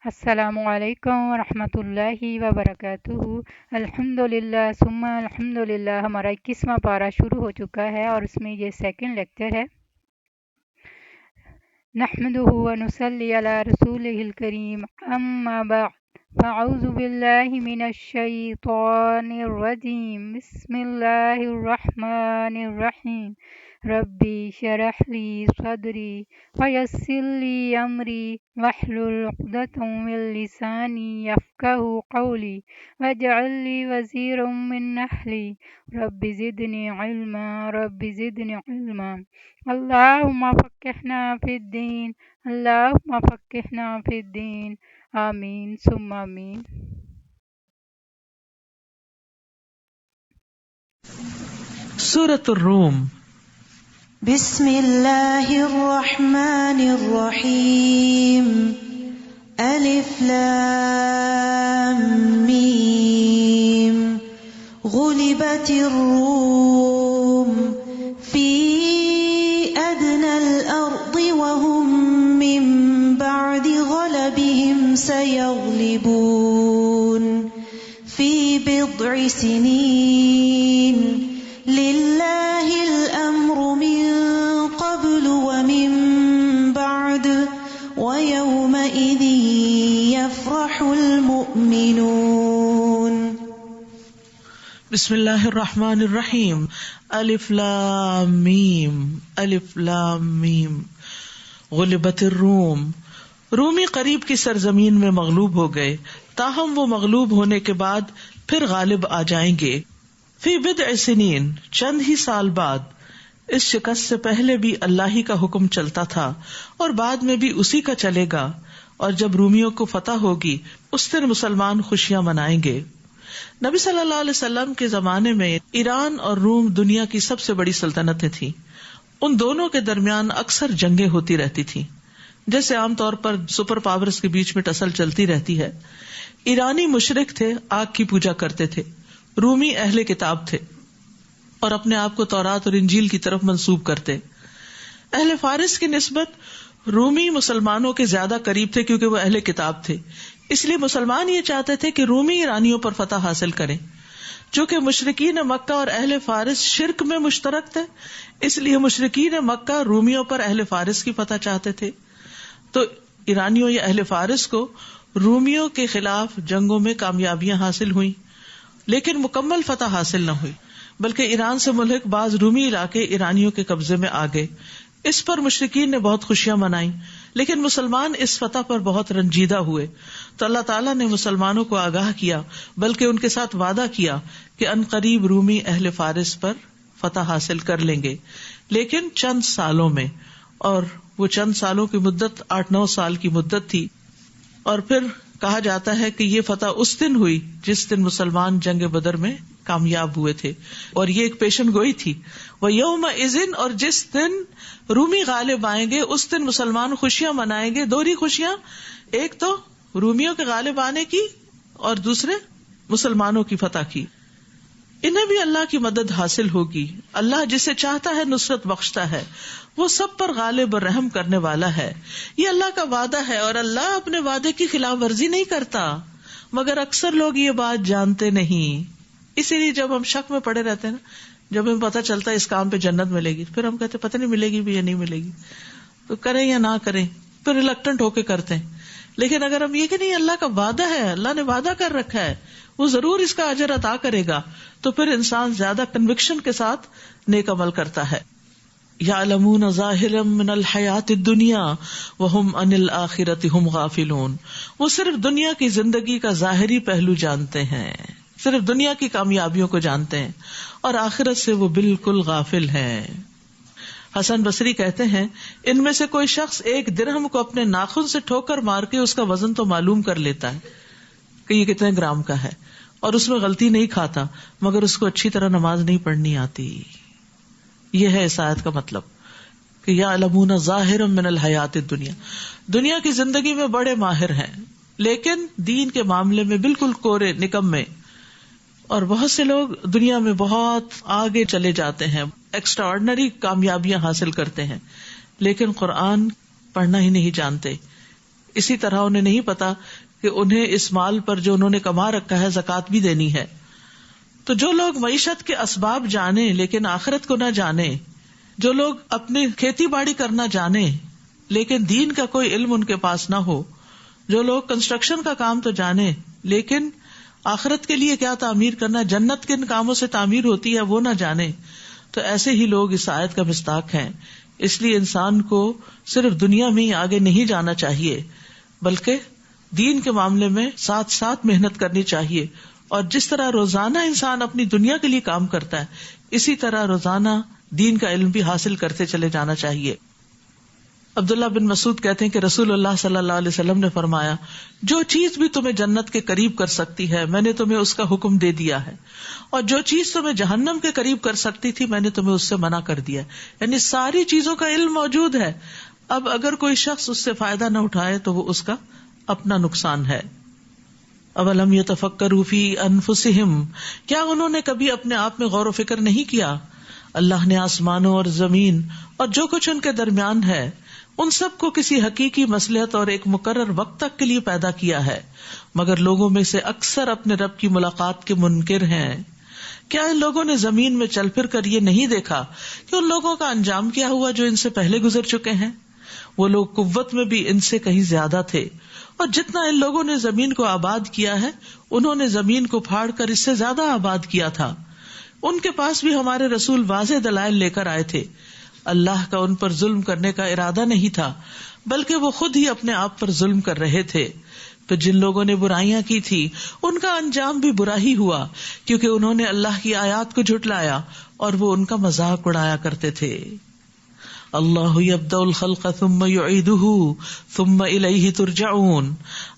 السلام علیکم ورحمۃ اللہ وبرکاتہ۔ الحمدللہ ثم الحمدللہ، ہمارا 21واں پارہ شروع ہو چکا ہے اور اس میں یہ سیکنڈ لیکچر ہے۔ نحمدہ ونصلی علی رسولہ الکریم، اما بعد، فاعوذ باللہ من الشیطان الرجیم، بسم اللہ الرحمن الرحیم۔ ربی شرح لی صدری ویسر لی امری واحلل عقدۃ من لسانی یفقہوا قولی واجعل لی وزیرا من اہلی رب زدنی علما رب زدنی علما۔ اللہم فقہنا فی الدین، اللہم فقہنا فی الدین، آمین ثم آمین۔ سورۃ الروم۔ بسم اللہ الرحمن الرحیم۔ الف لام میم۔ غلبت الروم فی ادنى الارض وهم من بعد غلبهم سيغلبون في بضع سنين لله الأمر من قبل ومن بعد ويومئذ يفرح المؤمنون۔ بسم اللہ الرحمن الرحیم۔ الف لام میم، الف لام میم۔ غلبت الروم، رومی قریب کی سرزمین میں مغلوب ہو گئے، تاہم وہ مغلوب ہونے کے بعد پھر غالب آ جائیں گے۔ فی بضع سنین، چند ہی سال بعد۔ اس شکست سے پہلے بھی اللہ ہی کا حکم چلتا تھا اور بعد میں بھی اسی کا چلے گا، اور جب رومیوں کو فتح ہوگی اس دن مسلمان خوشیاں منائیں گے۔ نبی صلی اللہ علیہ وسلم کے زمانے میں ایران اور روم دنیا کی سب سے بڑی سلطنتیں تھیں۔ ان دونوں کے درمیان اکثر جنگیں ہوتی رہتی تھیں، جیسے عام طور پر سپر پاورز کے بیچ میں ٹسل چلتی رہتی ہے۔ ایرانی مشرک تھے، آگ کی پوجا کرتے تھے۔ رومی اہل کتاب تھے اور اپنے آپ کو تورات اور انجیل کی طرف منسوب کرتے۔ اہل فارس کی نسبت رومی مسلمانوں کے زیادہ قریب تھے کیونکہ وہ اہل کتاب تھے، اس لیے مسلمان یہ چاہتے تھے کہ رومی ایرانیوں پر فتح حاصل کریں۔ چونکہ مشرکین مکہ اور اہل فارس شرک میں مشترک تھے، اس لیے مشرکین مکہ رومیوں پر اہل فارس کی فتح چاہتے تھے۔ تو ایرانیوں یا اہل فارس کو رومیوں کے خلاف جنگوں میں کامیابیاں حاصل ہوئیں، لیکن مکمل فتح حاصل نہ ہوئی، بلکہ ایران سے ملحق بعض رومی علاقے ایرانیوں کے قبضے میں آ گئے۔ اس پر مشرکین نے بہت خوشیاں منائیں، لیکن مسلمان اس فتح پر بہت رنجیدہ ہوئے۔ تو اللہ تعالیٰ نے مسلمانوں کو آگاہ کیا، بلکہ ان کے ساتھ وعدہ کیا کہ عنقریب رومی اہل فارس پر فتح حاصل کر لیں گے، لیکن چند سالوں میں، اور وہ چند سالوں کی مدت 8-9 سال کی مدت تھی۔ اور پھر کہا جاتا ہے کہ یہ فتح اس دن ہوئی جس دن مسلمان جنگ بدر میں کامیاب ہوئے تھے، اور یہ ایک پیشن گوئی تھی۔ وَيَوْمَئِذٍ، اور جس دن رومی غالب آئیں گے اس دن مسلمان خوشیاں منائیں گے، دوہری خوشیاں، ایک تو رومیوں کے غالب آنے کی اور دوسرے مسلمانوں کی فتح کی۔ انہیں بھی اللہ کی مدد حاصل ہوگی، اللہ جسے چاہتا ہے نصرت بخشتا ہے، وہ سب پر غالب اور رحم کرنے والا ہے۔ یہ اللہ کا وعدہ ہے اور اللہ اپنے وعدے کی خلاف ورزی نہیں کرتا، مگر اکثر لوگ یہ بات جانتے نہیں۔ اسی لیے جب ہم شک میں پڑے رہتے ہیں نا، جب ہمیں پتہ چلتا ہے اس کام پہ جنت ملے گی، پھر ہم کہتے پتہ نہیں ملے گی بھی یا نہیں ملے گی، تو کریں یا نہ کریں، پھر ریلکٹنٹ ہو کے کرتے ہیں۔ لیکن اگر ہم یہ کہ نہیں اللہ کا وعدہ ہے، اللہ نے وعدہ کر رکھا ہے، وہ ضرور اس کا اجر عطا کرے گا، تو پھر انسان زیادہ کنوکشن کے ساتھ نیک عمل کرتا ہے۔ یعلمون ظاہرا من الحیات الدنیا وہم عن الآخرۃ ہم غافلون، وہ صرف دنیا کی زندگی کا ظاہری پہلو جانتے ہیں، صرف دنیا کی کامیابیوں کو جانتے ہیں، اور آخرت سے وہ بالکل غافل ہیں۔ حسن بصری کہتے ہیں، ان میں سے کوئی شخص 1 درہم کو اپنے ناخن سے ٹھوکر مار کے اس کا وزن تو معلوم کر لیتا ہے کہ یہ کتنے گرام کا ہے، اور اس میں غلطی نہیں کھاتا، مگر اس کو اچھی طرح نماز نہیں پڑھنی آتی۔ یہ ہے اس آیت کا مطلب کہ یعلمون ظاہرا من الحیات الدنیا، دنیا کی زندگی میں بڑے ماہر ہیں، لیکن دین کے معاملے میں بالکل کورے نکمے۔ اور بہت سے لوگ دنیا میں بہت آگے چلے جاتے ہیں، ایکسٹرا آرڈنری کامیابیاں حاصل کرتے ہیں، لیکن قرآن پڑھنا ہی نہیں جانتے، اسی طرح انہیں نہیں پتا کہ انہیں اس مال پر جو انہوں نے کما رکھا ہے زکوٰۃ بھی دینی ہے. تو جو لوگ معیشت کے اسباب جانے لیکن آخرت کو نہ جانے، جو لوگ اپنی کھیتی باڑی کرنا جانے لیکن دین کا کوئی علم ان کے پاس نہ ہو، جو لوگ کنسٹرکشن کا کام تو جانے لیکن آخرت کے لیے کیا تعمیر کرنا، جنت کن کاموں سے تعمیر ہوتی ہے وہ نہ جانے، تو ایسے ہی لوگ اس آیت کا مصداق ہیں. اس لیے انسان کو صرف دنیا میں ہی آگے نہیں جانا چاہیے بلکہ دین کے معاملے میں ساتھ ساتھ محنت کرنی چاہیے. اور جس طرح روزانہ انسان اپنی دنیا کے لیے کام کرتا ہے، اسی طرح روزانہ دین کا علم بھی حاصل کرتے چلے جانا چاہیے. عبداللہ بن مسعود کہتے ہیں کہ رسول اللہ صلی اللہ علیہ وسلم نے فرمایا، جو چیز بھی تمہیں جنت کے قریب کر سکتی ہے میں نے تمہیں اس کا حکم دے دیا ہے، اور جو چیز تمہیں جہنم کے قریب کر سکتی تھی میں نے تمہیں اس سے منع کر دیا. یعنی ساری چیزوں کا علم موجود ہے. اب اگر کوئی شخص اس سے فائدہ نہ اٹھائے تو وہ اس کا اپنا نقصان ہے. اولم یتفکروا فی انفسہم، کیا انہوں نے کبھی اپنے آپ میں غور و فکر نہیں کیا؟ اللہ نے آسمانوں اور زمین اور جو کچھ ان کے درمیان ہے ان سب کو کسی حقیقی مصلحت اور ایک مقرر وقت تک کے لیے پیدا کیا ہے، مگر لوگوں میں سے اکثر اپنے رب کی ملاقات کے منکر ہیں. کیا ان لوگوں نے زمین میں چل پھر کر یہ نہیں دیکھا کہ ان لوگوں کا انجام کیا ہوا جو ان سے پہلے گزر چکے ہیں؟ وہ لوگ قوت میں بھی ان سے کہیں زیادہ تھے، اور جتنا ان لوگوں نے زمین کو آباد کیا ہے انہوں نے زمین کو پھاڑ کر اس سے زیادہ آباد کیا تھا. ان کے پاس بھی ہمارے رسول واضح دلائل لے کر آئے تھے. اللہ کا ان پر ظلم کرنے کا ارادہ نہیں تھا بلکہ وہ خود ہی اپنے آپ پر ظلم کر رہے تھے. پھر جن لوگوں نے برائیاں کی تھی ان کا انجام بھی برا ہی ہوا، کیونکہ انہوں نے اللہ کی آیات کو جھٹلایا اور وہ ان کا مذاق اڑایا کرتے تھے. اللہ یبدأ الخلق ثم یعیدہ ثم الیہ ترجعون،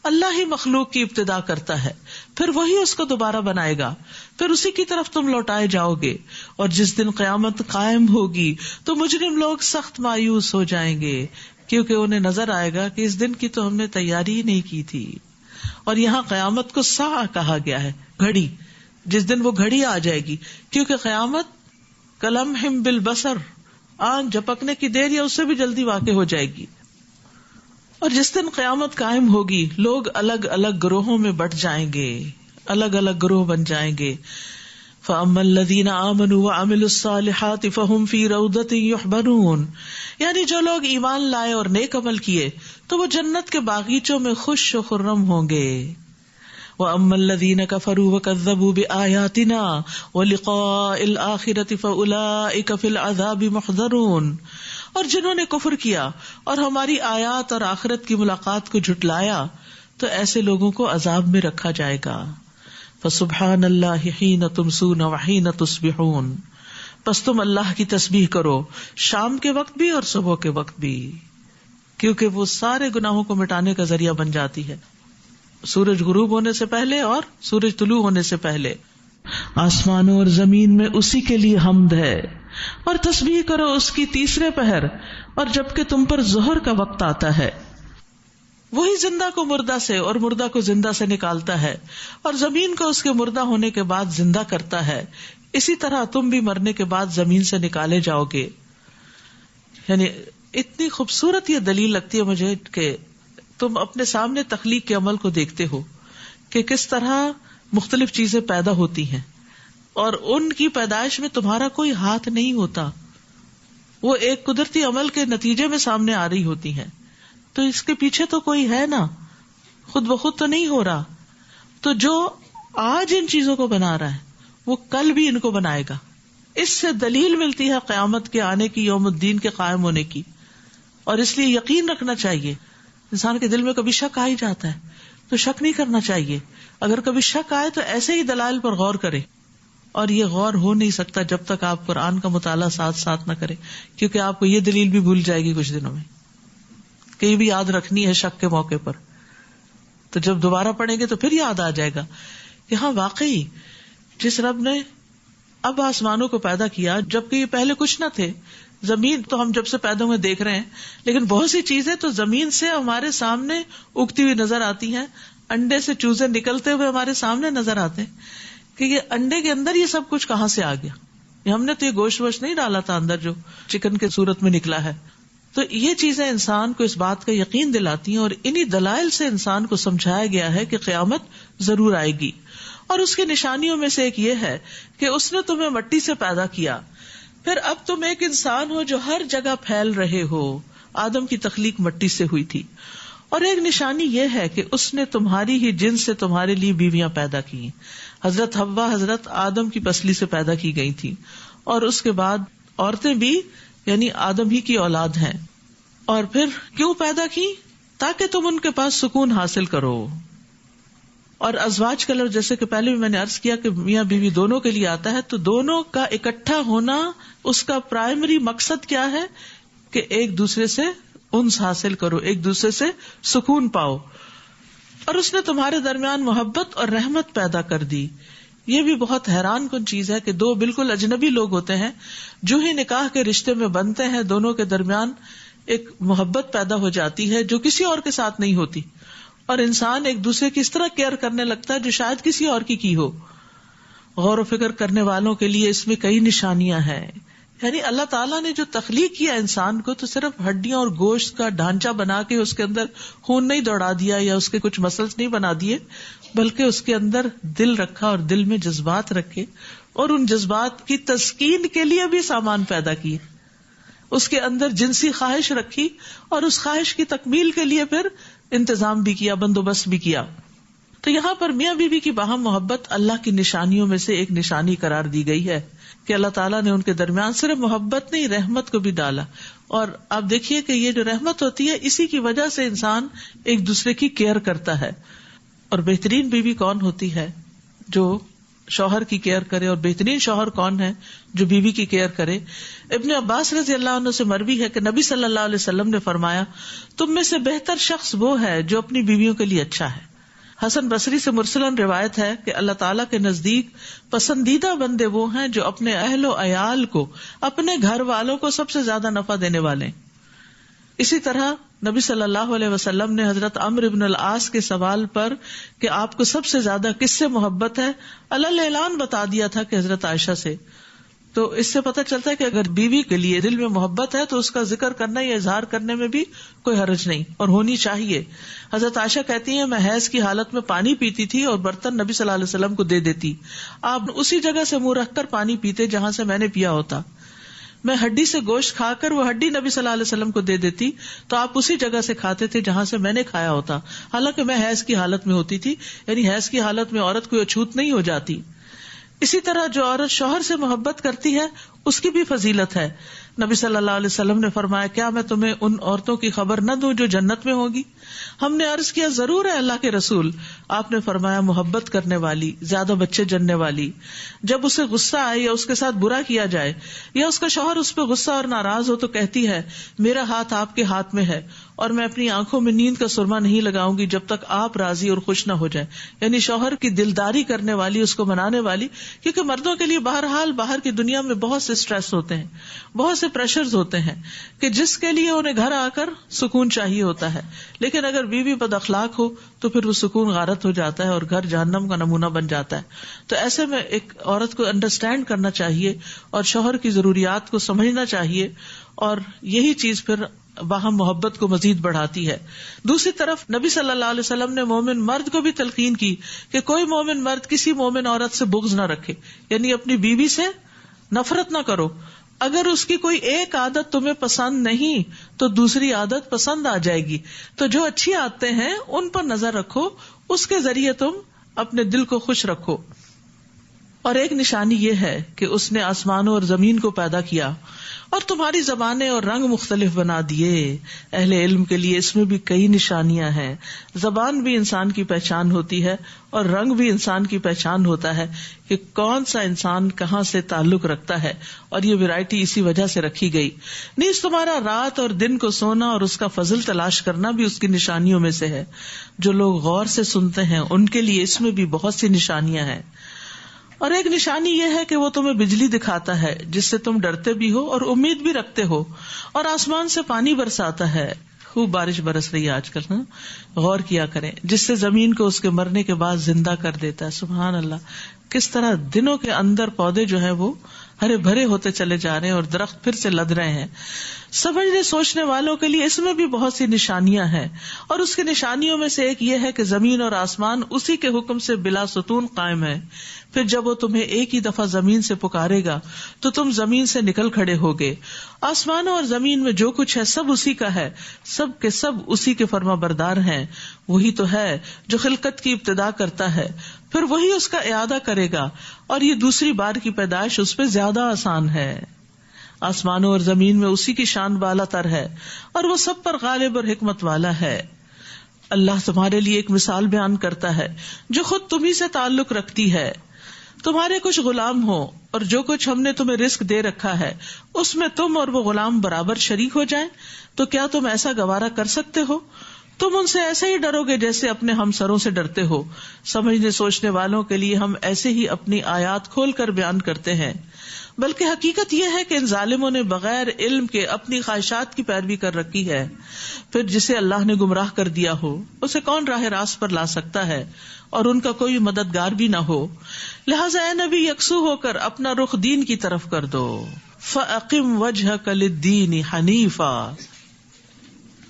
اللہ ہی مخلوق کی ابتدا کرتا ہے پھر وہی اس کو دوبارہ بنائے گا، پھر اسی کی طرف تم لوٹائے جاؤ گے. اور جس دن قیامت قائم ہوگی تو مجرم لوگ سخت مایوس ہو جائیں گے، کیونکہ انہیں نظر آئے گا کہ اس دن کی تو ہم نے تیاری ہی نہیں کی تھی. اور یہاں قیامت کو ساعہ کہا گیا ہے، گھڑی، جس دن وہ گھڑی آ جائے گی، کیونکہ قیامت کلمح بالبصر، آنکھ جھپکنے کی دیر یا اس سے بھی جلدی واقع ہو جائے گی. اور جس دن قیامت قائم ہوگی لوگ الگ الگ گروہوں میں بٹ جائیں گے، الگ الگ گروہ بن جائیں گے. فَأَمَّا الَّذِينَ آمَنُوا وَعَمِلُوا الصَّالِحَاتِ فَهُمْ فِي رَوْضَةٍ يُحْبَرُونَ، یعنی جو لوگ ایمان لائے اور نیک عمل کیے تو وہ جنت کے باغیچوں میں خوش و خرم ہوں گے. وَأَمَّا الَّذِينَ كَفَرُوا وَكَذَّبُوا بِآيَاتِنَا وَلِقَاءِ الْآخِرَةِ فَأُولَئِكَ فِي الْعَذَابِ مُحْضَرُونَ، اور جنہوں نے کفر کیا اور ہماری آیات اور آخرت کی ملاقات کو جھٹلایا تو ایسے لوگوں کو عذاب میں رکھا جائے گا. فَسُبْحَانَ اللَّهِ حِينَ تُمْسُونَ وَحِينَ تُصْبِحُونَ، پس تم اللہ کی تسبیح کرو شام کے وقت بھی اور صبح کے وقت بھی، کیونکہ وہ سارے گناہوں کو مٹانے کا ذریعہ بن جاتی ہے، سورج غروب ہونے سے پہلے اور سورج طلوع ہونے سے پہلے. آسمانوں اور زمین میں اسی کے لیے حمد ہے، اور تسبیح کرو اس کی تیسرے پہر اور جبکہ تم پر ظہر کا وقت آتا ہے. وہی زندہ کو مردہ سے اور مردہ کو زندہ سے نکالتا ہے اور زمین کو اس کے مردہ ہونے کے بعد زندہ کرتا ہے. اسی طرح تم بھی مرنے کے بعد زمین سے نکالے جاؤ گے. یعنی اتنی خوبصورت یہ دلیل لگتی ہے مجھے کہ تم اپنے سامنے تخلیق کے عمل کو دیکھتے ہو کہ کس طرح مختلف چیزیں پیدا ہوتی ہیں اور ان کی پیدائش میں تمہارا کوئی ہاتھ نہیں ہوتا، وہ ایک قدرتی عمل کے نتیجے میں سامنے آ رہی ہوتی ہیں. تو اس کے پیچھے تو کوئی ہے نا، خود بخود تو نہیں ہو رہا. تو جو آج ان چیزوں کو بنا رہا ہے وہ کل بھی ان کو بنائے گا. اس سے دلیل ملتی ہے قیامت کے آنے کی، یوم الدین کے قائم ہونے کی. اور اس لیے یقین رکھنا چاہیے. انسان کے دل میں کبھی شک آ ہی جاتا ہے تو شک نہیں کرنا چاہیے. اگر کبھی شک آئے تو ایسے ہی دلائل پر غور کرے، اور یہ غور ہو نہیں سکتا جب تک آپ قرآن کا مطالعہ ساتھ ساتھ نہ کریں، کیونکہ آپ کو یہ دلیل بھی بھول جائے گی کچھ دنوں میں، کہیں بھی یاد رکھنی ہے شک کے موقع پر. تو جب دوبارہ پڑھیں گے تو پھر یاد آ جائے گا کہ ہاں واقعی جس رب نے اب آسمانوں کو پیدا کیا جبکہ یہ پہلے کچھ نہ تھے. زمین تو ہم جب سے پیدا ہوئے دیکھ رہے ہیں، لیکن بہت سی چیزیں تو زمین سے ہمارے سامنے اگتی ہوئی نظر آتی ہیں. انڈے سے چوزے نکلتے ہوئے ہمارے سامنے نظر آتے ہیں کہ یہ انڈے کے اندر یہ سب کچھ کہاں سے آ گیا. ہم نے تو یہ گوشت ووشت نہیں ڈالا تھا اندر جو چکن کے صورت میں نکلا ہے. تو یہ چیزیں انسان کو اس بات کا یقین دلاتی ہیں، اور انہی دلائل سے انسان کو سمجھایا گیا ہے کہ قیامت ضرور آئے گی. اور اس کی نشانیوں میں سے ایک یہ ہے کہ اس نے تمہیں مٹی سے پیدا کیا، پھر اب تم ایک انسان ہو جو ہر جگہ پھیل رہے ہو. آدم کی تخلیق مٹی سے ہوئی تھی. اور ایک نشانی یہ ہے کہ اس نے تمہاری ہی جنس سے تمہارے لیے بیویاں پیدا کی. حضرت حوا حضرت آدم کی پسلی سے پیدا کی گئی تھی، اور اس کے بعد عورتیں بھی یعنی آدم ہی کی اولاد ہیں. اور پھر کیوں پیدا کی؟ تاکہ تم ان کے پاس سکون حاصل کرو. اور ازواج کا لفظ جیسے کہ پہلے بھی میں نے عرض کیا کہ میاں بیوی دونوں کے لیے آتا ہے، تو دونوں کا اکٹھا ہونا اس کا پرائمری مقصد کیا ہے کہ ایک دوسرے سے انس حاصل کرو، ایک دوسرے سے سکون پاؤ. اور اس نے تمہارے درمیان محبت اور رحمت پیدا کر دی. یہ بھی بہت حیران کن چیز ہے کہ دو بالکل اجنبی لوگ ہوتے ہیں، جو ہی نکاح کے رشتے میں بنتے ہیں دونوں کے درمیان ایک محبت پیدا ہو جاتی ہے جو کسی اور کے ساتھ نہیں ہوتی، اور انسان ایک دوسرے کی اس طرح کیئر کرنے لگتا ہے جو شاید کسی اور کی ہو. غور و فکر کرنے والوں کے لیے اس میں کئی نشانیاں ہیں. یعنی اللہ تعالیٰ نے جو تخلیق کیا انسان کو تو صرف ہڈیاں اور گوشت کا ڈھانچہ بنا کے اس کے اندر خون نہیں دوڑا دیا یا اس کے کچھ مسلس نہیں بنا دیے، بلکہ اس کے اندر دل رکھا اور دل میں جذبات رکھے، اور ان جذبات کی تسکین کے لیے بھی سامان پیدا کیے. اس کے اندر جنسی خواہش رکھی اور اس خواہش کی تکمیل کے لیے پھر انتظام بھی کیا، بندوبست بھی کیا. تو یہاں پر میاں بیوی کی باہم محبت اللہ کی نشانیوں میں سے ایک نشانی قرار دی گئی ہے کہ اللہ تعالیٰ نے ان کے درمیان صرف محبت نہیں رحمت کو بھی ڈالا. اور آپ دیکھیے کہ یہ جو رحمت ہوتی ہے اسی کی وجہ سے انسان ایک دوسرے کی کیئر کرتا ہے. اور بہترین بیوی کون ہوتی ہے؟ جو شوہر کی کیئر کرے. اور بہترین شوہر کون ہے؟ جو بیوی کی کیئر کرے. ابن عباس رضی اللہ عنہ سے مروی ہے کہ نبی صلی اللہ علیہ وسلم نے فرمایا، تم میں سے بہتر شخص وہ ہے جو اپنی بیویوں کے لیے اچھا ہے. حسن بصری سے مرسلن روایت ہے کہ اللہ تعالیٰ کے نزدیک پسندیدہ بندے وہ ہیں جو اپنے اہل و عیال کو، اپنے گھر والوں کو سب سے زیادہ نفع دینے والے. اسی طرح نبی صلی اللہ علیہ وسلم نے حضرت عمرو بن العاص کے سوال پر کہ آپ کو سب سے زیادہ کس سے محبت ہے، علل اعلان بتا دیا تھا کہ حضرت عائشہ سے. تو اس سے پتہ چلتا ہے کہ اگر بیوی کے لیے دل میں محبت ہے تو اس کا ذکر کرنا یا اظہار کرنے میں بھی کوئی حرج نہیں، اور ہونی چاہیے. حضرت عائشہ کہتی ہیں، میں حیض کی حالت میں پانی پیتی تھی اور برتن نبی صلی اللہ علیہ وسلم کو دے دیتی، آپ اسی جگہ سے منہ رکھ کر پانی پیتے جہاں سے میں نے پیا ہوتا. میں ہڈی سے گوشت کھا کر وہ ہڈی نبی صلی اللہ علیہ وسلم کو دے دیتی تو آپ اسی جگہ سے کھاتے تھے جہاں سے میں نے کھایا ہوتا، حالانکہ میں حیض کی حالت میں ہوتی تھی. یعنی حیض کی حالت میں عورت کوئی اچھوت نہیں ہو جاتی. اسی طرح جو عورت شوہر سے محبت کرتی ہے اس کی بھی فضیلت ہے. نبی صلی اللہ علیہ وسلم نے فرمایا، کیا میں تمہیں ان عورتوں کی خبر نہ دوں جو جنت میں ہوگی؟ ہم نے عرض کیا، ضرور ہے اللہ کے رسول. آپ نے فرمایا، محبت کرنے والی، زیادہ بچے جننے والی، جب اسے غصہ آئے یا اس کے ساتھ برا کیا جائے یا اس کا شوہر اس پہ غصہ اور ناراض ہو تو کہتی ہے، میرا ہاتھ آپ کے ہاتھ میں ہے اور میں اپنی آنکھوں میں نیند کا سرما نہیں لگاؤں گی جب تک آپ راضی اور خوش نہ ہو جائے. یعنی شوہر کی دلداری کرنے والی، اس کو منانے والی. کیونکہ مردوں کے لیے بہرحال باہر کی دنیا میں بہت سے اسٹریس ہوتے ہیں، بہت سے پریشرز ہوتے ہیں کہ جس کے لیے انہیں گھر آ کر سکون چاہیے ہوتا ہے. لیکن اگر بیوی بد اخلاق ہو تو پھر وہ سکون غارت ہو جاتا ہے اور گھر جہنم کا نمونہ بن جاتا ہے. تو ایسے میں ایک عورت کو انڈرسٹینڈ کرنا چاہیے اور شوہر کی ضروریات کو سمجھنا چاہیے، اور یہی چیز پھر باہم محبت کو مزید بڑھاتی ہے. دوسری طرف نبی صلی اللہ علیہ وسلم نے مومن مرد کو بھی تلقین کی کہ کوئی مومن مرد کسی مومن عورت سے بغض نہ رکھے. یعنی اپنی بیوی سے نفرت نہ کرو. اگر اس کی کوئی ایک عادت تمہیں پسند نہیں تو دوسری عادت پسند آ جائے گی. تو جو اچھی عادتیں ہیں ان پر نظر رکھو، اس کے ذریعے تم اپنے دل کو خوش رکھو. اور ایک نشانی یہ ہے کہ اس نے آسمانوں اور زمین کو پیدا کیا اور تمہاری زبانیں اور رنگ مختلف بنا دیے. اہل علم کے لیے اس میں بھی کئی نشانیاں ہیں. زبان بھی انسان کی پہچان ہوتی ہے اور رنگ بھی انسان کی پہچان ہوتا ہے کہ کون سا انسان کہاں سے تعلق رکھتا ہے، اور یہ ویرائٹی اسی وجہ سے رکھی گئی. نیز تمہارا رات اور دن کو سونا اور اس کا فضل تلاش کرنا بھی اس کی نشانیوں میں سے ہے. جو لوگ غور سے سنتے ہیں ان کے لیے اس میں بھی بہت سی نشانیاں ہیں. اور ایک نشانی یہ ہے کہ وہ تمہیں بجلی دکھاتا ہے جس سے تم ڈرتے بھی ہو اور امید بھی رکھتے ہو، اور آسمان سے پانی برساتا ہے. خوب بارش برس رہی ہے آج کل، غور کیا کریں، جس سے زمین کو اس کے مرنے کے بعد زندہ کر دیتا ہے. سبحان اللہ، کس طرح دنوں کے اندر پودے جو ہیں وہ ہرے بھرے ہوتے چلے جا رہے ہیں اور درخت پھر سے لد رہے ہیں. سمجھنے سوچنے والوں کے لیے اس میں بھی بہت سی نشانیاں ہیں، اور اس کی نشانیوں میں سے ایک یہ ہے کہ زمین اور آسمان اسی کے حکم سے بلا ستون قائم ہے. پھر جب وہ تمہیں ایک ہی دفعہ زمین سے پکارے گا تو تم زمین سے نکل کھڑے ہوگے. آسمانوں اور زمین میں جو کچھ ہے سب اسی کا ہے، سب کے سب اسی کے فرما بردار ہیں. وہی تو ہے جو خلقت کی ابتدا کرتا ہے، پھر وہی اس کا اعادہ کرے گا، اور یہ دوسری بار کی پیدائش اس پہ زیادہ آسان ہے. آسمانوں اور زمین میں اسی کی شان بالا تر ہے، اور وہ سب پر غالب اور حکمت والا ہے. اللہ تمہارے لیے ایک مثال بیان کرتا ہے جو خود تمہیں سے تعلق رکھتی ہے. تمہارے کچھ غلام ہو، اور جو کچھ ہم نے تمہیں رزق دے رکھا ہے اس میں تم اور وہ غلام برابر شریک ہو جائیں، تو کیا تم ایسا گوارا کر سکتے ہو؟ تم ان سے ایسے ہی ڈرو گے جیسے اپنے ہمسروں سے ڈرتے ہو. سمجھنے سوچنے والوں کے لیے ہم ایسے ہی اپنی آیات کھول کر بیان کرتے ہیں. بلکہ حقیقت یہ ہے کہ ان ظالموں نے بغیر علم کے اپنی خواہشات کی پیروی کر رکھی ہے. پھر جسے اللہ نے گمراہ کر دیا ہو اسے کون راہ راست پر لا سکتا ہے، اور ان کا کوئی مددگار بھی نہ ہو. لہٰذا اے نبی یکسو ہو کر اپنا رخ دین کی طرف کر دو. فَأَقِمْ وَجْهَكَ لِلدِّينِ حَنِيفًا،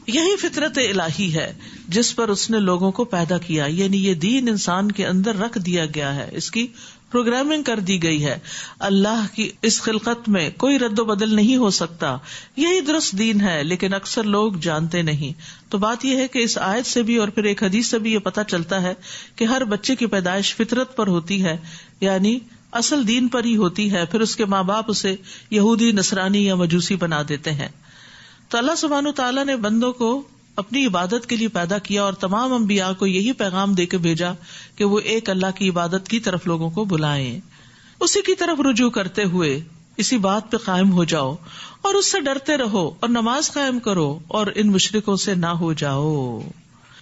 یہی فطرت الہی ہے جس پر اس نے لوگوں کو پیدا کیا، یعنی یہ دین انسان کے اندر رکھ دیا گیا ہے، اس کی پروگرامنگ کر دی گئی ہے. اللہ کی اس خلقت میں کوئی رد و بدل نہیں ہو سکتا. یہی درست دین ہے، لیکن اکثر لوگ جانتے نہیں. تو بات یہ ہے کہ اس آیت سے بھی اور پھر ایک حدیث سے بھی یہ پتہ چلتا ہے کہ ہر بچے کی پیدائش فطرت پر ہوتی ہے، یعنی اصل دین پر ہی ہوتی ہے. پھر اس کے ماں باپ اسے یہودی، نصرانی یا مجوسی بنا دیتے ہیں. تو اللہ سبحانہ تعالیٰ نے بندوں کو اپنی عبادت کے لیے پیدا کیا، اور تمام انبیاء کو یہی پیغام دے کے بھیجا کہ وہ ایک اللہ کی عبادت کی طرف لوگوں کو بلائیں. اسی کی طرف رجوع کرتے ہوئے اسی بات پہ قائم ہو جاؤ، اور اس سے ڈرتے رہو، اور نماز قائم کرو، اور ان مشرکوں سے نہ ہو جاؤ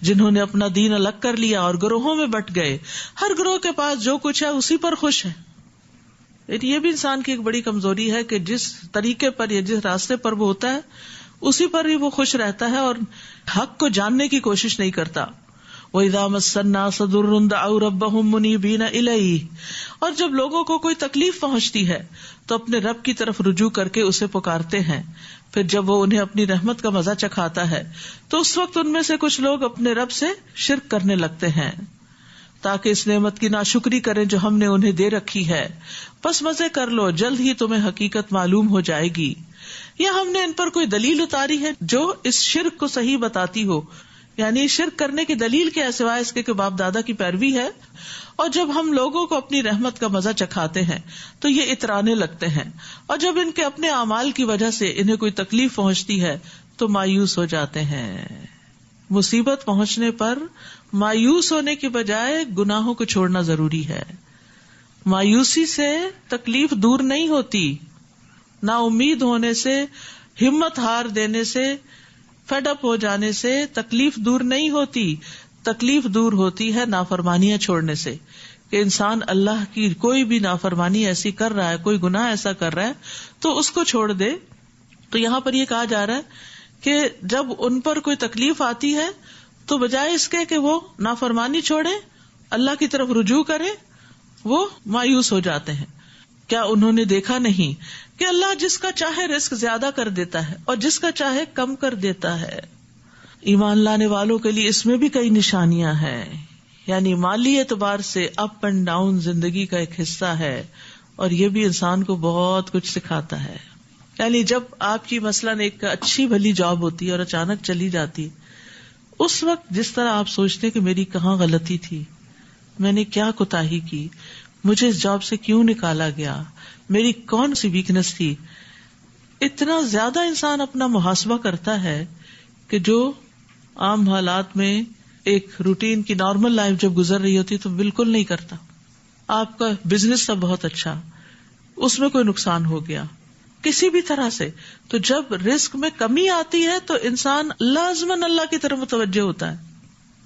جنہوں نے اپنا دین الگ کر لیا اور گروہوں میں بٹ گئے. ہر گروہ کے پاس جو کچھ ہے اسی پر خوش ہے. یہ بھی انسان کی ایک بڑی کمزوری ہے کہ جس طریقے پر یا جس راستے پر وہ ہوتا ہے اسی پر ہی وہ خوش رہتا ہے، اور حق کو جاننے کی کوشش نہیں کرتا. وَإِذَا مَسَّ النَّاسَ ضُرٌّ دَعَوْا رَبَّهُم مُنِيبِينَ إِلَيْهِ، اور جب لوگوں کو کوئی تکلیف پہنچتی ہے تو اپنے رب کی طرف رجوع کر کے اسے پکارتے ہیں. پھر جب وہ انہیں اپنی رحمت کا مزہ چکھاتا ہے تو اس وقت ان میں سے کچھ لوگ اپنے رب سے شرک کرنے لگتے ہیں تاکہ اس نعمت کی ناشکری کریں جو ہم نے انہیں دے رکھی ہے. بس مزے کر لو، جلد ہی تمہیں حقیقت معلوم ہو جائے گی. یا ہم نے ان پر کوئی دلیل اتاری ہے جو اس شرک کو صحیح بتاتی ہو، یعنی شرک کرنے کی دلیل کیا ہے سوائے اس کے کہ باپ دادا کی پیروی ہے. اور جب ہم لوگوں کو اپنی رحمت کا مزہ چکھاتے ہیں تو یہ اترانے لگتے ہیں، اور جب ان کے اپنے اعمال کی وجہ سے انہیں کوئی تکلیف پہنچتی ہے تو مایوس ہو جاتے ہیں. مصیبت پہنچنے پر مایوس ہونے کی بجائے گناہوں کو چھوڑنا ضروری ہے. مایوسی سے تکلیف دور نہیں ہوتی، نا امید ہونے سے، ہمت ہار دینے سے، فیڈ اپ ہو جانے سے تکلیف دور نہیں ہوتی. تکلیف دور ہوتی ہے نافرمانیاں چھوڑنے سے، کہ انسان اللہ کی کوئی بھی نافرمانی ایسی کر رہا ہے، کوئی گناہ ایسا کر رہا ہے تو اس کو چھوڑ دے. تو یہاں پر یہ کہا جا رہا ہے کہ جب ان پر کوئی تکلیف آتی ہے تو بجائے اس کے کہ وہ نافرمانی چھوڑے، اللہ کی طرف رجوع کرے، وہ مایوس ہو جاتے ہیں. کیا انہوں نے دیکھا نہیں کہ اللہ جس کا چاہے رزق زیادہ کر دیتا ہے اور جس کا چاہے کم کر دیتا ہے. ایمان لانے والوں کے لیے اس میں بھی کئی نشانیاں ہیں، یعنی مالی اعتبار سے اپ اینڈ ڈاؤن زندگی کا ایک حصہ ہے، اور یہ بھی انسان کو بہت کچھ سکھاتا ہے. یعنی جب آپ کی مثلاً ایک اچھی بھلی جاب ہوتی ہے اور اچانک چلی جاتی، اس وقت جس طرح آپ سوچتے کہ میری کہاں غلطی تھی، میں نے کیا کوتاہی کی، مجھے اس جاب سے کیوں نکالا گیا، میری کون سی ویکنس تھی، اتنا زیادہ انسان اپنا محاسبہ کرتا ہے کہ جو عام حالات میں ایک روٹین کی نارمل لائف جب گزر رہی ہوتی تو بالکل نہیں کرتا. آپ کا بزنس تھا بہت اچھا، اس میں کوئی نقصان ہو گیا کسی بھی طرح سے، تو جب رزق میں کمی آتی ہے تو انسان لازماً اللہ کی طرف متوجہ ہوتا ہے.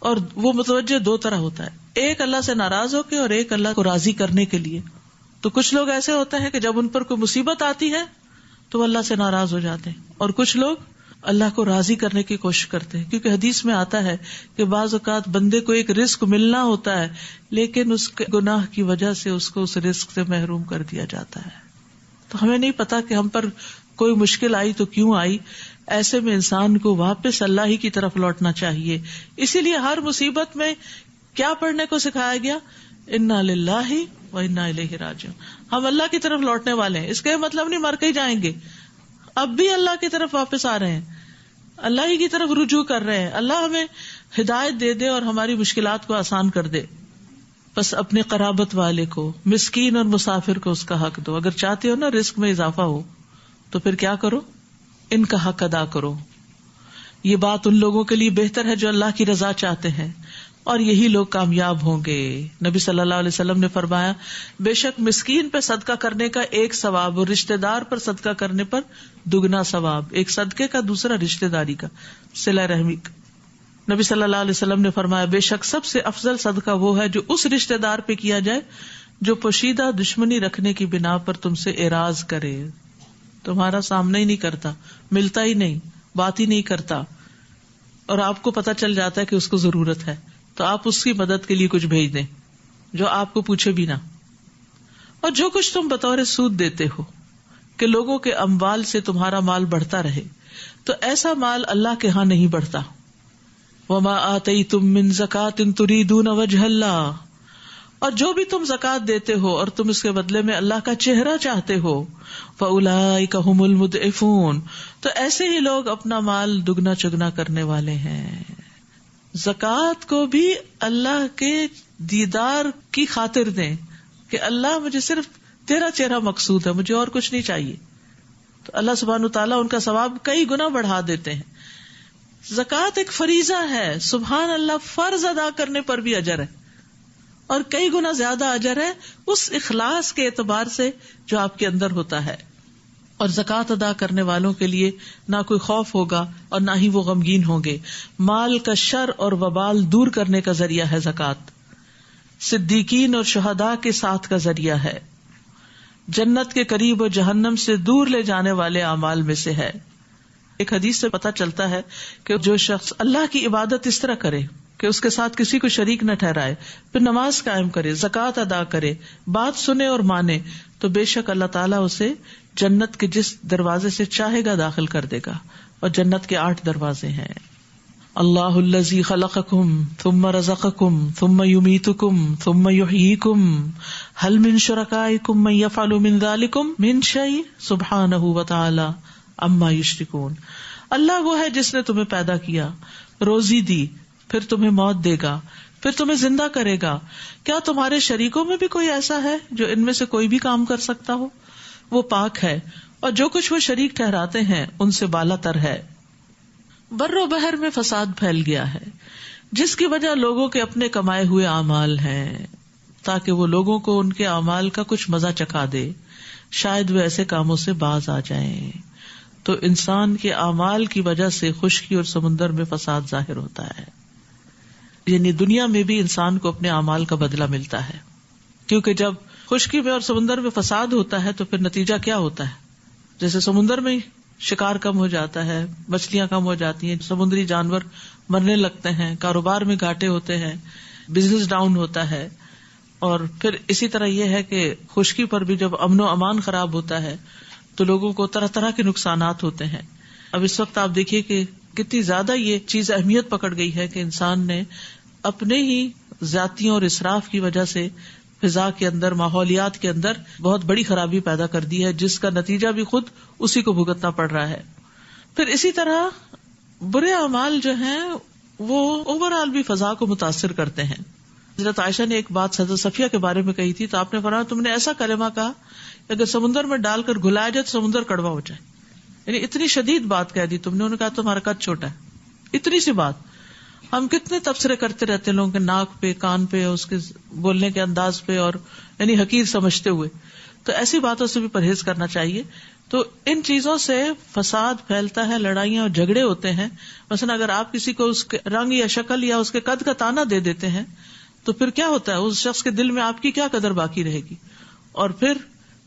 اور وہ متوجہ دو طرح ہوتا ہے، ایک اللہ سے ناراض ہو کے اور ایک اللہ کو راضی کرنے کے لیے. تو کچھ لوگ ایسے ہوتے ہیں کہ جب ان پر کوئی مصیبت آتی ہے تو وہ اللہ سے ناراض ہو جاتے ہیں، اور کچھ لوگ اللہ کو راضی کرنے کی کوشش کرتے ہیں. کیونکہ حدیث میں آتا ہے کہ بعض اوقات بندے کو ایک رزق ملنا ہوتا ہے لیکن اس کے گناہ کی وجہ سے اس کو اس رزق سے محروم کر دیا جاتا ہے. تو ہمیں نہیں پتا کہ ہم پر کوئی مشکل آئی تو کیوں آئی. ایسے میں انسان کو واپس اللہ ہی کی طرف لوٹنا چاہیے. اسی لیے ہر مصیبت میں کیا پڑھنے کو سکھایا گیا؟ انا للہ و انا الیہ راجعون. ہم اللہ کی طرف لوٹنے والے ہیں. اس کا مطلب نہیں مر کے ہی جائیں گے, اب بھی اللہ کی طرف واپس آ رہے ہیں, اللہ ہی کی طرف رجوع کر رہے ہیں. اللہ ہمیں ہدایت دے دے اور ہماری مشکلات کو آسان کر دے. بس اپنے قرابت والے کو, مسکین اور مسافر کو اس کا حق دو. اگر چاہتے ہو نا رزق میں اضافہ ہو تو پھر کیا کرو؟ ان کا حق ادا کرو. یہ بات ان لوگوں کے لیے بہتر ہے جو اللہ کی رضا چاہتے ہیں, اور یہی لوگ کامیاب ہوں گے. نبی صلی اللہ علیہ وسلم نے فرمایا, بے شک مسکین پہ صدقہ کرنے کا ایک ثواب اور رشتہ دار پر صدقہ کرنے پر دگنا ثواب. ایک صدقے کا, دوسرا رشتہ داری کا, صلہ رحمی کا. نبی صلی اللہ علیہ وسلم نے فرمایا, بے شک سب سے افضل صدقہ وہ ہے جو اس رشتہ دار پہ کیا جائے جو پوشیدہ دشمنی رکھنے کی بنا پر تم سے اعراض کرے. تمہارا سامنا ہی نہیں کرتا, ملتا ہی نہیں, بات ہی نہیں کرتا, اور آپ کو پتا چل جاتا ہے کہ اس کو ضرورت ہے, تو آپ اس کی مدد کے لیے کچھ بھیج دیں جو آپ کو پوچھے بھی نہ. اور جو کچھ تم بطور سود دیتے ہو کہ لوگوں کے اموال سے تمہارا مال بڑھتا رہے, تو ایسا مال اللہ کے ہاں نہیں بڑھتا. وما آتیتم من زکاۃ تریدون وجہ اللہ, اور جو بھی تم زکات دیتے ہو اور تم اس کے بدلے میں اللہ کا چہرہ چاہتے ہو, فاولئک ھم المضعفون, تو ایسے ہی لوگ اپنا مال دگنا چگنا کرنے والے ہیں. زکات کو بھی اللہ کے دیدار کی خاطر دیں کہ اللہ مجھے صرف تیرا چہرہ مقصود ہے, مجھے اور کچھ نہیں چاہیے. تو اللہ سبحانہ وتعالیٰ ان کا ثواب کئی گنا بڑھا دیتے ہیں. زکات ایک فریضہ ہے, سبحان اللہ, فرض ادا کرنے پر بھی اجر ہے, اور کئی گنا زیادہ اجر ہے اس اخلاص کے اعتبار سے جو آپ کے اندر ہوتا ہے. اور زکات ادا کرنے والوں کے لیے نہ کوئی خوف ہوگا اور نہ ہی وہ غمگین ہوں گے. مال کا شر اور وبال دور کرنے کا ذریعہ ہے زکات. صدیقین اور شہداء کے ساتھ کا ذریعہ ہے. جنت کے قریب اور جہنم سے دور لے جانے والے اعمال میں سے ہے. ایک حدیث سے پتہ چلتا ہے کہ جو شخص اللہ کی عبادت اس طرح کرے کہ اس کے ساتھ کسی کو شریک نہ ٹھہرائے, پھر نماز قائم کرے, زکوٰۃ ادا کرے, بات سنے اور مانے, تو بے شک اللہ تعالیٰ اسے جنت کے جس دروازے سے چاہے گا داخل کر دے گا. اور جنت کے 8 دروازے ہیں. اللہ الذی خلقکم ثم رزقکم ثم یمیتکم ثم یحییکم هل من شرکائکم من یفعل من ذلکم من شیء سبحانہ وتعالی عما یشرکون. اللہ وہ ہے جس نے تمہیں پیدا کیا, روزی دی, پھر تمہیں موت دے گا, پھر تمہیں زندہ کرے گا. کیا تمہارے شریکوں میں بھی کوئی ایسا ہے جو ان میں سے کوئی بھی کام کر سکتا ہو؟ وہ پاک ہے, اور جو کچھ وہ شریک ٹھہراتے ہیں ان سے بالا تر ہے. بر و بحر میں فساد پھیل گیا ہے, جس کی وجہ لوگوں کے اپنے کمائے ہوئے اعمال ہیں, تاکہ وہ لوگوں کو ان کے اعمال کا کچھ مزہ چکھا دے, شاید وہ ایسے کاموں سے باز آ جائیں. تو انسان کے اعمال کی وجہ سے خشکی اور سمندر میں فساد ظاہر ہوتا ہے. یعنی دنیا میں بھی انسان کو اپنے اعمال کا بدلہ ملتا ہے, کیونکہ جب خشکی میں اور سمندر میں فساد ہوتا ہے تو پھر نتیجہ کیا ہوتا ہے؟ جیسے سمندر میں شکار کم ہو جاتا ہے, مچھلیاں کم ہو جاتی ہیں, سمندری جانور مرنے لگتے ہیں, کاروبار میں گھاٹے ہوتے ہیں, بزنس ڈاؤن ہوتا ہے. اور پھر اسی طرح یہ ہے کہ خشکی پر بھی جب امن و امان خراب ہوتا ہے تو لوگوں کو طرح طرح کے نقصانات ہوتے ہیں. اب اس وقت آپ دیکھیے کہ کتنی زیادہ یہ چیز اہمیت پکڑ گئی ہے کہ انسان نے اپنے ہی ذاتیوں اور اسراف کی وجہ سے فضا کے اندر, ماحولیات کے اندر بہت بڑی خرابی پیدا کر دی ہے, جس کا نتیجہ بھی خود اسی کو بھگتنا پڑ رہا ہے. پھر اسی طرح برے اعمال جو ہیں وہ اوور آل بھی فضا کو متاثر کرتے ہیں. حضرت عائشہ نے ایک بات حضرت صفیہ کے بارے میں کہی تھی, تو آپ نے فرمایا تم نے ایسا کلمہ کہا کہ اگر سمندر میں ڈال کر گھلایا جائے تو سمندر کڑوا ہو جائے. یعنی اتنی شدید بات کہہ دی تم نے. انہوں نے کہا تمہارا قد چھوٹا ہے. اتنی سی بات. ہم کتنے تبصرے کرتے رہتے ہیں لوگوں کے ناک پہ, کان پہ, اس کے بولنے کے انداز پہ, اور یعنی حقیر سمجھتے ہوئے. تو ایسی باتوں سے بھی پرہیز کرنا چاہیے. تو ان چیزوں سے فساد پھیلتا ہے, لڑائیاں اور جھگڑے ہوتے ہیں. مثلا اگر آپ کسی کو اس کے رنگ یا شکل یا اس کے قد کا تانا دے دیتے ہیں تو پھر کیا ہوتا ہے, اس شخص کے دل میں آپ کی کیا قدر باقی رہے گی, اور پھر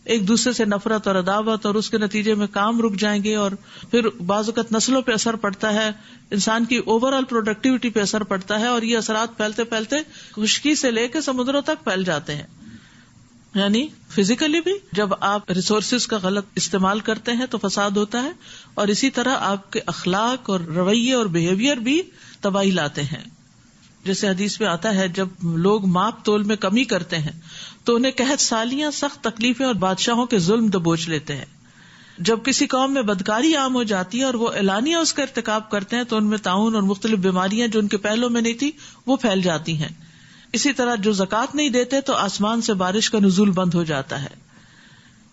ایک دوسرے سے نفرت اور عداوت, اور اس کے نتیجے میں کام رک جائیں گے, اور پھر بعض اوقات نسلوں پہ اثر پڑتا ہے, انسان کی اوور آل پروڈکٹیوٹی پہ اثر پڑتا ہے, اور یہ اثرات پھیلتے پھیلتے خشکی سے لے کے سمندروں تک پھیل جاتے ہیں. یعنی فزیکلی بھی جب آپ ریسورسز کا غلط استعمال کرتے ہیں تو فساد ہوتا ہے، اور اسی طرح آپ کے اخلاق اور رویے اور بیہیویئر بھی تباہی لاتے ہیں. جیسے حدیث میں آتا ہے جب لوگ ماپ تول میں کمی کرتے ہیں تو انہیں قحط سالیاں، سخت تکلیفیں اور بادشاہوں کے ظلم دبوچ لیتے ہیں. جب کسی قوم میں بدکاری عام ہو جاتی ہے اور وہ اعلانیہ اس کا ارتکاب کرتے ہیں تو ان میں طاعون اور مختلف بیماریاں جو ان کے پہلوں میں نہیں تھی وہ پھیل جاتی ہیں. اسی طرح جو زکوٰۃ نہیں دیتے تو آسمان سے بارش کا نزول بند ہو جاتا ہے.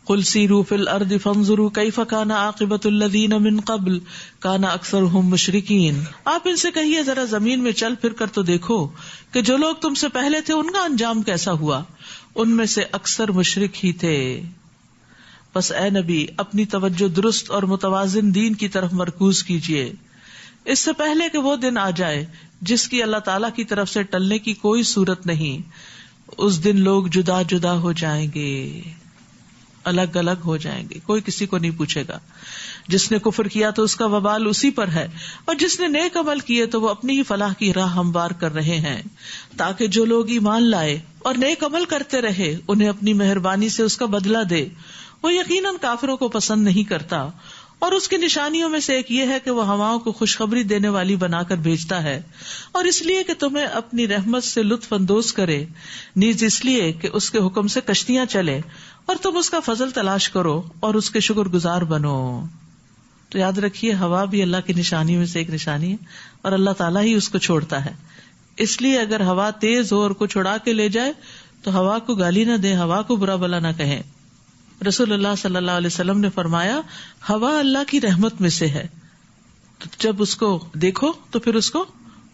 قل سیروا فی الارض فانظروا کیف کان عاقبۃ الذین من قبل کان اکثرهم مشرکین. آپ ان سے کہیے ذرا زمین میں چل پھر کر تو دیکھو کہ جو لوگ تم سے پہلے تھے ان کا انجام کیسا ہوا، ان میں سے اکثر مشرک ہی تھے. بس اے نبی اپنی توجہ درست اور متوازن دین کی طرف مرکوز کیجیے اس سے پہلے کہ وہ دن آ جائے جس کی اللہ تعالیٰ کی طرف سے ٹلنے کی کوئی صورت نہیں. اس دن لوگ جدا جدا ہو جائیں گے، الگ الگ ہو جائیں گے، کوئی کسی کو نہیں پوچھے گا. جس نے کفر کیا تو اس کا وبال اسی پر ہے، اور جس نے نیک عمل کیے تو وہ اپنی ہی فلاح کی راہ ہموار کر رہے ہیں. تاکہ جو لوگ ایمان لائے اور نیک عمل کرتے رہے انہیں اپنی مہربانی سے اس کا بدلہ دے. وہ یقیناً کافروں کو پسند نہیں کرتا. اور اس کی نشانیوں میں سے ایک یہ ہے کہ وہ ہواؤں کو خوشخبری دینے والی بنا کر بھیجتا ہے، اور اس لیے کہ تمہیں اپنی رحمت سے لطف اندوز کرے، نیز اس لیے کہ اس کے حکم سے کشتیاں چلے اور تم اس کا فضل تلاش کرو اور اس کے شکر گزار بنو. تو یاد رکھیے ہوا بھی اللہ کی نشانی میں سے ایک نشانی ہے، اور اللہ تعالیٰ ہی اس کو چھوڑتا ہے. اس لیے اگر ہوا تیز ہو اور کچھ اڑا کے لے جائے تو ہوا کو گالی نہ دیں، ہوا کو برا بلا نہ کہیں. رسول اللہ صلی اللہ علیہ وسلم نے فرمایا ہوا اللہ کی رحمت میں سے ہے، تو جب اس کو دیکھو تو پھر اس کو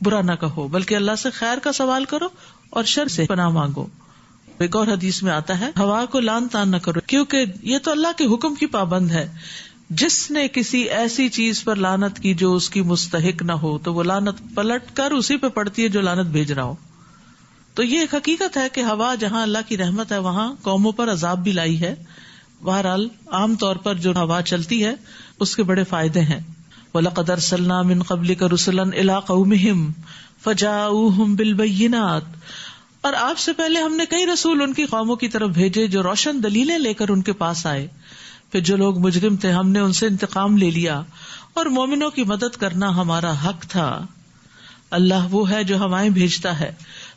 برا نہ کہو بلکہ اللہ سے خیر کا سوال کرو اور شر سے پناہ مانگو. ایک اور حدیث میں آتا ہے ہوا کو لان تان نہ کرو کیونکہ یہ تو اللہ کے حکم کی پابند ہے. جس نے کسی ایسی چیز پر لعنت کی جو اس کی مستحق نہ ہو تو وہ لعنت پلٹ کر اسی پہ پڑتی ہے جو لعنت بھیج رہا ہو. تو یہ ایک حقیقت ہے کہ ہوا جہاں اللہ کی رحمت ہے وہاں قوموں پر عذاب بھی لائی ہے. بہرحال عام طور پر جو ہوا چلتی ہے اس کے بڑے فائدے ہیں. وَلَقَدْ أَرْسَلْنَا مِن قَبْلِكَ رُسُلًا إِلَىٰ قَوْمِهِمْ فَجَاءُوهُمْ بِالْبَيِّنَاتِ. اور آپ سے پہلے ہم نے کئی رسول ان کی قوموں کی طرف بھیجے جو روشن دلیلیں لے کر ان کے پاس آئے. پھر جو لوگ مجرم تھے ہم نے ان سے انتقام لے لیا، اور مومنوں کی مدد کرنا ہمارا حق تھا. اللہ وہ ہے جو ہوائیں بھیجتا ہے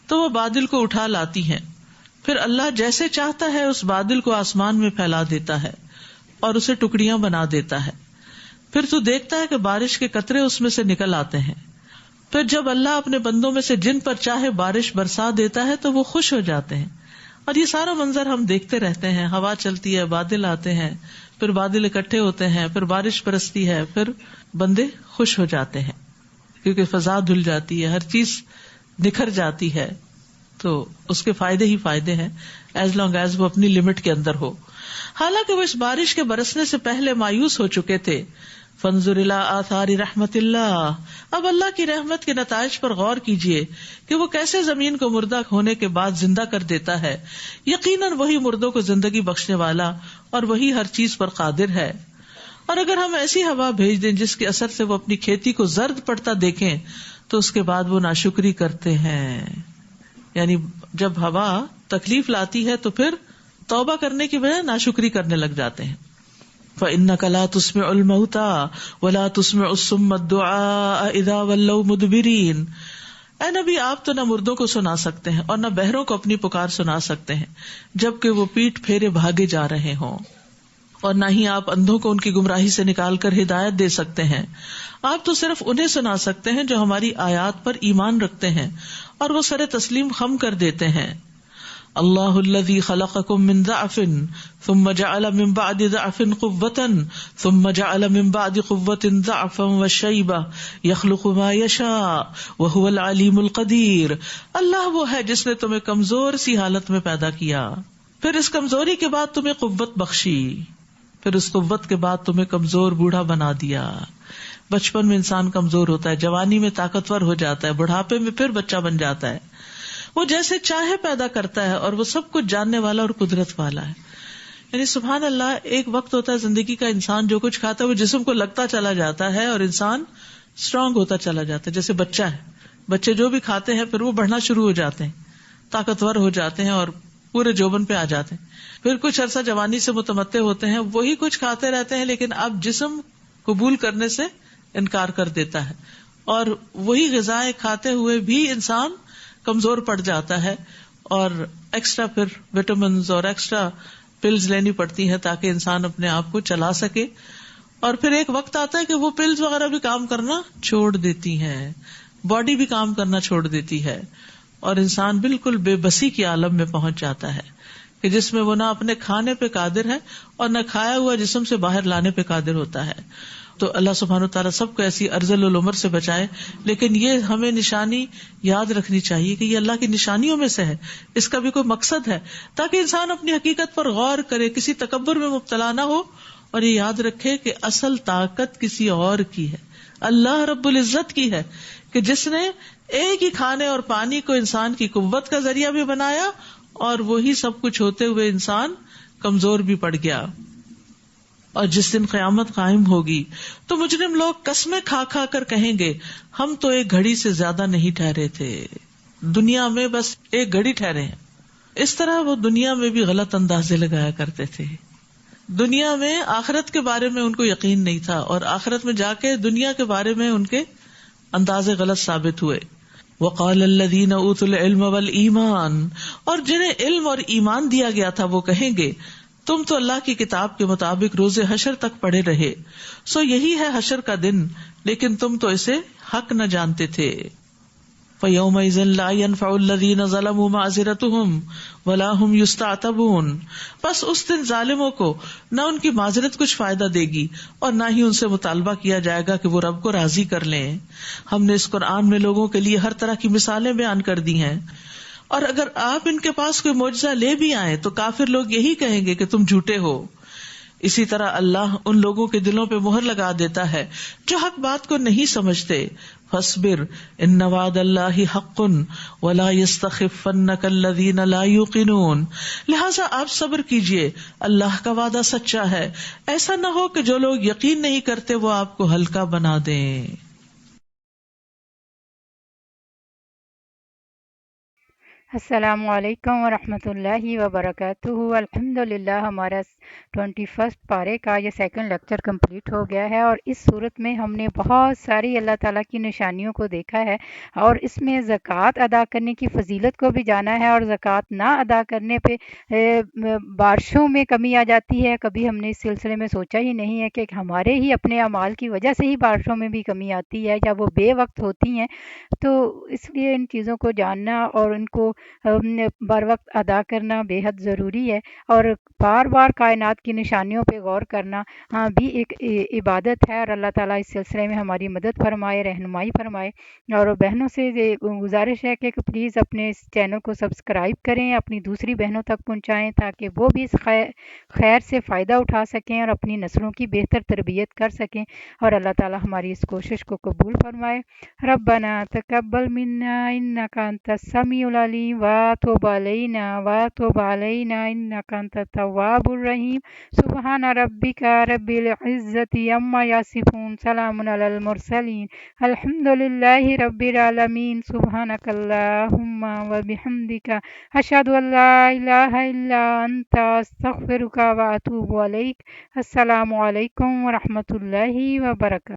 تو وہ بادل کو اٹھا لاتی ہیں، پھر اللہ جیسے چاہتا ہے اس بادل کو آسمان میں پھیلا دیتا ہے اور اسے ٹکڑیاں بنا دیتا ہے. پھر تو دیکھتا ہے کہ بارش کے قطرے اس میں سے نکل آتے ہیں. پھر جب اللہ اپنے بندوں میں سے جن پر چاہے بارش برسا دیتا ہے تو وہ خوش ہو جاتے ہیں. اور یہ سارا منظر ہم دیکھتے رہتے ہیں. ہوا چلتی ہے، بادل آتے ہیں، پھر بادل اکٹھے ہوتے ہیں، پھر بارش برستی ہے، پھر بندے خوش ہو جاتے ہیں کیونکہ فضا دھل جاتی ہے، ہر چیز نکھر جاتی ہے. تو اس کے فائدے ہی فائدے ہیں ایز لانگ ایز وہ اپنی لمٹ کے اندر ہو. حالانکہ وہ اس بارش کے برسنے سے پہلے مایوس ہو چکے تھے. فانظر الی آثار رحمت اللہ. اب اللہ کی رحمت کے نتائج پر غور کیجئے کہ وہ کیسے زمین کو مردہ ہونے کے بعد زندہ کر دیتا ہے. یقیناً وہی مردوں کو زندگی بخشنے والا اور وہی ہر چیز پر قادر ہے. اور اگر ہم ایسی ہوا بھیج دیں جس کے اثر سے وہ اپنی کھیتی کو زرد پڑتا دیکھیں تو اس کے بعد وہ ناشکری کرتے ہیں. یعنی جب ہوا تکلیف لاتی ہے تو پھر توبہ کرنے کی بجائے ناشکری کرنے لگ جاتے ہیں. فَإِنَّكَ لَا تُسْمِعُ الْمَوْتَىٰ وَلَا تُسْمِعُ الصُّمَّ الدُّعَاءَ إِذَا وَلَّوْا مُدْبِرِينَ. اے نبی آپ تو نہ مردوں کو سنا سکتے ہیں اور نہ بہروں کو اپنی پکار سنا سکتے ہیں جبکہ وہ پیٹ پھیرے بھاگے جا رہے ہوں، اور نہ ہی آپ اندھوں کو ان کی گمراہی سے نکال کر ہدایت دے سکتے ہیں. آپ تو صرف انہیں سنا سکتے ہیں جو ہماری آیات پر ایمان رکھتے ہیں اور وہ سر تسلیم خم کر دیتے ہیں. اللہ الذی خلقکم من ضعف ثم جعل من بعد ضعف قوة ثم جعل من بعد قوة ضعفا وشیبہ یخلق ما یشاء وهو العلیم القدیر. اللہ وہ ہے جس نے تمہیں کمزور سی حالت میں پیدا کیا، پھر اس کمزوری کے بعد تمہیں قوت بخشی، پھر اس قوت کے بعد تمہیں کمزور بوڑھا بنا دیا. بچپن میں انسان کمزور ہوتا ہے، جوانی میں طاقتور ہو جاتا ہے، بڑھاپے میں پھر بچہ بن جاتا ہے. وہ جیسے چاہے پیدا کرتا ہے اور وہ سب کچھ جاننے والا اور قدرت والا ہے. یعنی سبحان اللہ، ایک وقت ہوتا ہے زندگی کا انسان جو کچھ کھاتا ہے وہ جسم کو لگتا چلا جاتا ہے اور انسان اسٹرانگ ہوتا چلا جاتا ہے. جیسے بچہ ہے، بچے جو بھی کھاتے ہیں پھر وہ بڑھنا شروع ہو جاتے ہیں، طاقتور ہو جاتے ہیں اور پورے جوبن پہ آ جاتے ہیں. پھر کچھ عرصہ جوانی سے متمتع ہوتے ہیں, وہی کچھ کھاتے رہتے ہیں, لیکن اب جسم قبول کرنے سے انکار کر دیتا ہے, اور وہی غذائیں کھاتے ہوئے بھی انسان کمزور پڑ جاتا ہے, اور ایکسٹرا پھر وٹامنز اور ایکسٹرا پلز لینی پڑتی ہیں تاکہ انسان اپنے آپ کو چلا سکے. اور پھر ایک وقت آتا ہے کہ وہ پلز وغیرہ بھی کام کرنا چھوڑ دیتی ہیں, باڈی بھی کام کرنا چھوڑ دیتی ہے, اور انسان بالکل بے بسی کی عالم میں پہنچ جاتا ہے کہ جس میں وہ نہ اپنے کھانے پہ قادر ہے اور نہ کھایا ہوا جسم سے باہر لانے پہ قادر ہوتا ہے. تو اللہ سبحانہ وتعالیٰ سب کو ایسی ارذل العمر سے بچائے. لیکن یہ ہمیں نشانی یاد رکھنی چاہیے کہ یہ اللہ کی نشانیوں میں سے ہے, اس کا بھی کوئی مقصد ہے تاکہ انسان اپنی حقیقت پر غور کرے, کسی تکبر میں مبتلا نہ ہو, اور یہ یاد رکھے کہ اصل طاقت کسی اور کی ہے, اللہ رب العزت کی ہے, کہ جس نے ایک ہی کھانے اور پانی کو انسان کی قوت کا ذریعہ بھی بنایا, اور وہی سب کچھ ہوتے ہوئے انسان کمزور بھی پڑ گیا. اور جس دن قیامت قائم ہوگی تو مجرم لوگ قسمیں کھا کھا کر کہیں گے ہم تو ایک گھڑی سے زیادہ نہیں ٹھہرے تھے, دنیا میں بس ایک گھڑی ٹھہرے ہیں. اس طرح وہ دنیا میں بھی غلط اندازے لگایا کرتے تھے. دنیا میں آخرت کے بارے میں ان کو یقین نہیں تھا, اور آخرت میں جا کے دنیا کے بارے میں ان کے اندازے غلط ثابت ہوئے. وقال الذین اوتوا العلم والایمان, اور جنہیں علم اور ایمان دیا گیا تھا وہ کہیں گے تم تو اللہ کی کتاب کے مطابق روز حشر تک پڑے رہے, سو یہی ہے حشر کا دن, لیکن تم تو اسے حق نہ جانتے تھے. فَيَوْمَئِذٍ لَا يَنْفَعُ الَّذِينَ ظَلَمُوا مَعْذِرَتُهُمْ وَلَا هُمْ يُسْتَعْتَبُونَ, بس اس دن ظالموں کو نہ ان کی معذرت کچھ فائدہ دے گی اور نہ ہی ان سے مطالبہ کیا جائے گا کہ وہ رب کو راضی کر لیں. ہم نے اس قرآن میں لوگوں کے لیے ہر طرح کی مثالیں بیان کر دی ہیں, اور اگر آپ ان کے پاس کوئی معجزہ لے بھی آئیں تو کافر لوگ یہی کہیں گے کہ تم جھوٹے ہو. اسی طرح اللہ ان لوگوں کے دلوں پہ مہر لگا دیتا ہے جو حق بات کو نہیں سمجھتے. فاصبر ان وعد اللہ حق ولا یستخفنک الذین لا یوقنون, لہذا آپ صبر کیجئے, اللہ کا وعدہ سچا ہے, ایسا نہ ہو کہ جو لوگ یقین نہیں کرتے وہ آپ کو ہلکا بنا دیں. السلام علیکم ورحمۃ اللہ وبرکاتہ. الحمدللہ ہمارا 21 پارے کا یہ سیکنڈ لیکچر کمپلیٹ ہو گیا ہے, اور اس صورت میں ہم نے بہت ساری اللہ تعالیٰ کی نشانیوں کو دیکھا ہے, اور اس میں زکوٰۃ ادا کرنے کی فضیلت کو بھی جانا ہے, اور زکوٰۃ نہ ادا کرنے پہ بارشوں میں کمی آ جاتی ہے. کبھی ہم نے اس سلسلے میں سوچا ہی نہیں ہے کہ ہمارے ہی اپنے اعمال کی وجہ سے ہی بارشوں میں بھی کمی آتی ہے, یا وہ بے وقت ہوتی ہیں. تو اس لیے ان چیزوں کو جاننا اور ان کو بر وقت ادا کرنا بے حد ضروری ہے, اور بار بار کائنات کی نشانیوں پہ غور کرنا بھی ایک عبادت ہے. اور اللہ تعالیٰ اس سلسلے میں ہماری مدد فرمائے, رہنمائی فرمائے. اور بہنوں سے گزارش ہے کہ پلیز اپنے اس چینل کو سبسکرائب کریں, اپنی دوسری بہنوں تک پہنچائیں تاکہ وہ بھی اس خیر سے فائدہ اٹھا سکیں اور اپنی نسلوں کی بہتر تربیت کر سکیں. اور اللہ تعالیٰ ہماری اس کوشش کو قبول فرمائے. ربنا تقبل منا انك انت السميع العليم وتب علينا انك انت التواب الرحيم. سبحان ربك رب العزة عما يصفون, سلام على المرسلين, الحمد لله رب العالمين. سبحانك اللهم وبحمدك أشهد أن لا إله إلا أنت أستغفرك وأتوب إليك. السلام علیکم ورحمۃ اللہ وبرکاتہ.